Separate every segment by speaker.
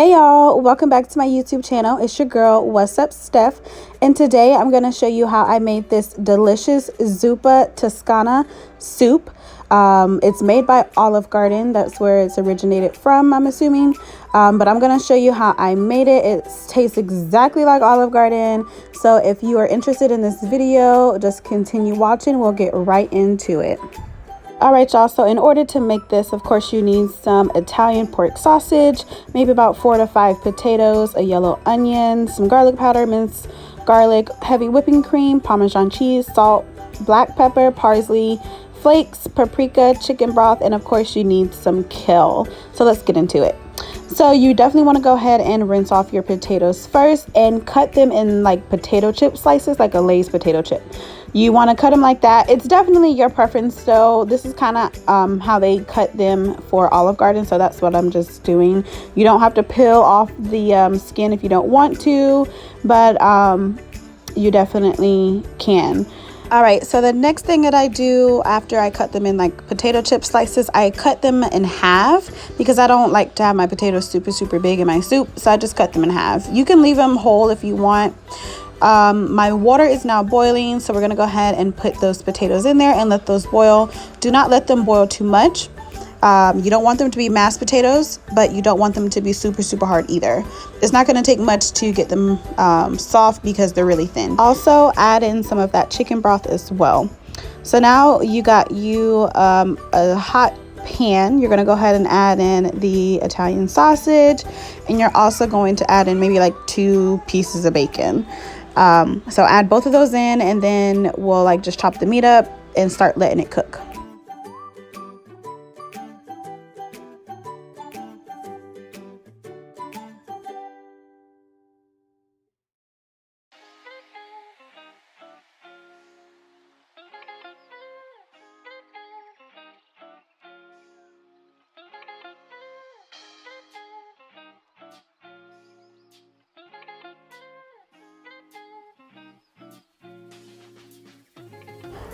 Speaker 1: Hey y'all, welcome back to my YouTube channel. It's your girl, What's Up Steph, and today I'm going to show you how I made this delicious Zuppa Toscana soup. It's made by Olive Garden. That's where it's originated from, I'm assuming. But I'm going to show you how I made it. It tastes exactly like Olive Garden. So if you are interested in this video, just continue watching. We'll get right into it. Alright y'all, so in order to make this, of course you need some Italian pork sausage, maybe about 4 to 5 potatoes, a yellow onion, some garlic powder, minced garlic, heavy whipping cream, Parmesan cheese, salt, black pepper, parsley, flakes, paprika, chicken broth, and of course you need some kale. So let's get into it. So you definitely want to go ahead and rinse off your potatoes first and cut them in like potato chip slices, like a Lay's potato chip. You want to cut them like that. It's definitely your preference though. This is kind of how they cut them for Olive Garden, so that's what I'm just doing. You don't have to peel off the skin if you don't want to, but you definitely can. All right, so the next thing that I do after I cut them in like potato chip slices, I cut them in half because I don't like to have my potatoes super big in my soup, so I just cut them in half. You can leave them whole if you want. My water is now boiling, so we're gonna go ahead and put those potatoes in there and let those boil. Do not let them boil too much. You don't want them to be mashed potatoes, but you don't want them to be super hard either. It's not going to take much to get them soft because they're really thin. Also add in some of that chicken broth as well. So now you got a hot pan. You're going to go ahead and add in the Italian sausage, and you're also going to add in maybe like 2 pieces of bacon. So add both of those in, and then we'll like just chop the meat up and start letting it cook.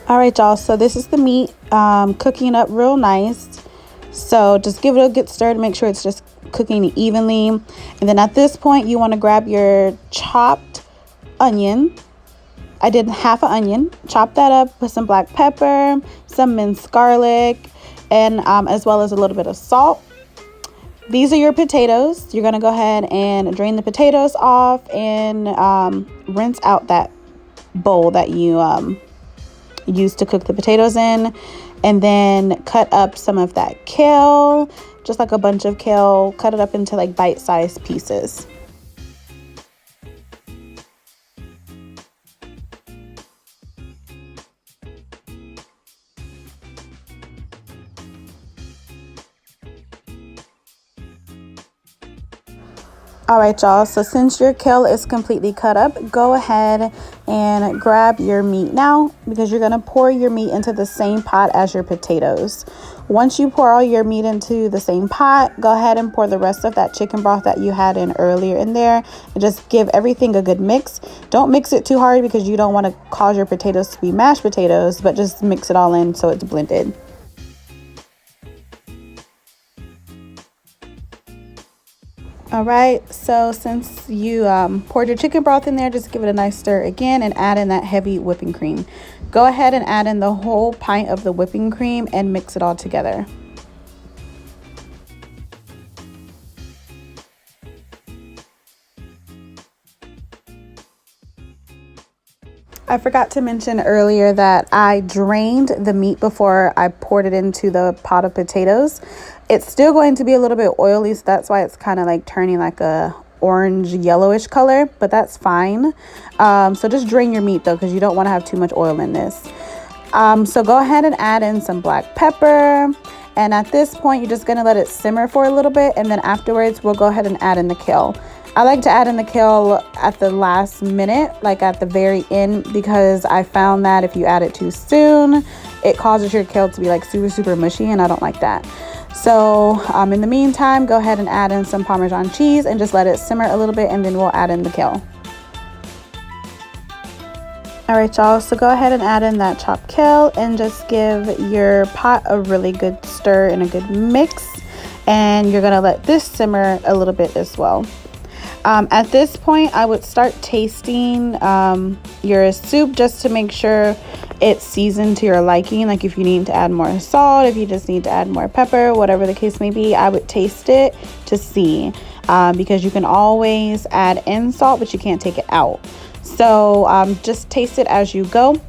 Speaker 1: All right y'all, so this is the meat cooking up real nice. So just give it a good stir to make sure it's just cooking evenly. And then at this point you want to grab your chopped onion. I did half an onion, chop that up with some black pepper, some minced garlic, and as well as a little bit of salt. These are your potatoes. You're going to go ahead and drain the potatoes off and rinse out that bowl that you used to cook the potatoes in, and then cut up some of that kale, just like a bunch of kale. Cut it up into like bite-sized pieces. All right y'all, so since your kale is completely cut up, go ahead and grab your meat now, because you're going to pour your meat into the same pot as your potatoes. Once you pour all your meat into the same pot, go ahead and pour the rest of that chicken broth that you had in earlier in there, and just give everything a good mix. Don't mix it too hard because you don't want to cause your potatoes to be mashed potatoes, but just mix it all in so it's blended. All right, so since you poured your chicken broth in there, just give it a nice stir again and add in that heavy whipping cream. Go ahead and add in the whole pint of the whipping cream and mix it all together. I forgot to mention earlier that I drained the meat before I poured it into the pot of potatoes. It's still going to be a little bit oily, so that's why it's kind of like turning like a orange yellowish color, but that's fine. So just drain your meat though, because you don't want to have too much oil in this. So go ahead and add in some black pepper, and at this point you're just going to let it simmer for a little bit, and then afterwards we'll go ahead and add in the kale. I like to add in the kale at the last minute, like at the very end, because I found that if you add it too soon, it causes your kale to be like super mushy, and I don't like that. So in the meantime, go ahead and add in some Parmesan cheese and just let it simmer a little bit, and then we'll add in the kale. All right y'all, so go ahead and add in that chopped kale and just give your pot a really good stir and a good mix. and you're gonna let this simmer a little bit as well. At this point, I would start tasting your soup just to make sure it's seasoned to your liking. Like if you need to add more salt, if you just need to add more pepper, whatever the case may be, I would taste it to see, because you can always add in salt, but you can't take it out. So just taste it as you go.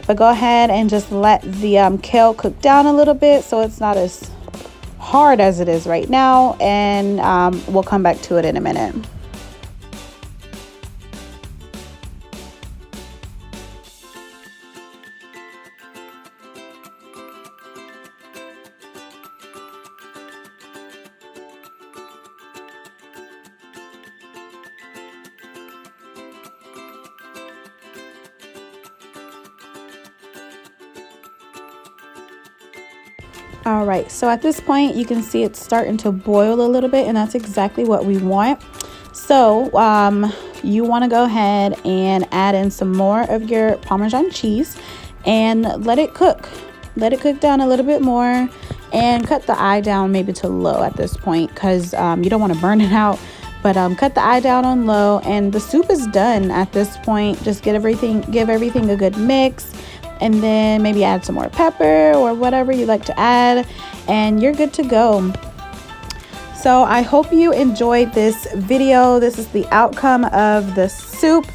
Speaker 1: But go ahead and just let the kale cook down a little bit so it's not as hard as it is right now, and we'll come back to it in a minute. All right, so at this point you can see it's starting to boil a little bit, and that's exactly what we want. So you want to go ahead and add in some more of your Parmesan cheese and let it cook down a little bit more, and cut the eye down maybe to low at this point, because you don't want to burn it out. But cut the eye down on low, and the soup is done at this point. Just give everything a good mix, and then maybe add some more pepper or whatever you like to add, and you're good to go. So I hope you enjoyed this video. This is the outcome of the soup.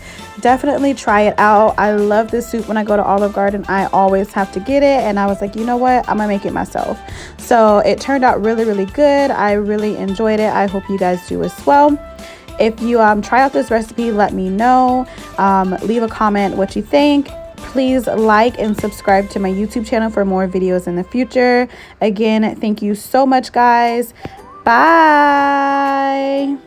Speaker 1: Definitely try it out. I love this soup. When I go to Olive Garden, I always have to get it, and I was like, you know what, I'm gonna make it myself. So it turned out really good. I really enjoyed it. I hope you guys do as well. If you try out this recipe, let me know. Leave a comment what you think. Please like and subscribe to my YouTube channel for more videos in the future. Again, thank you so much, guys. Bye.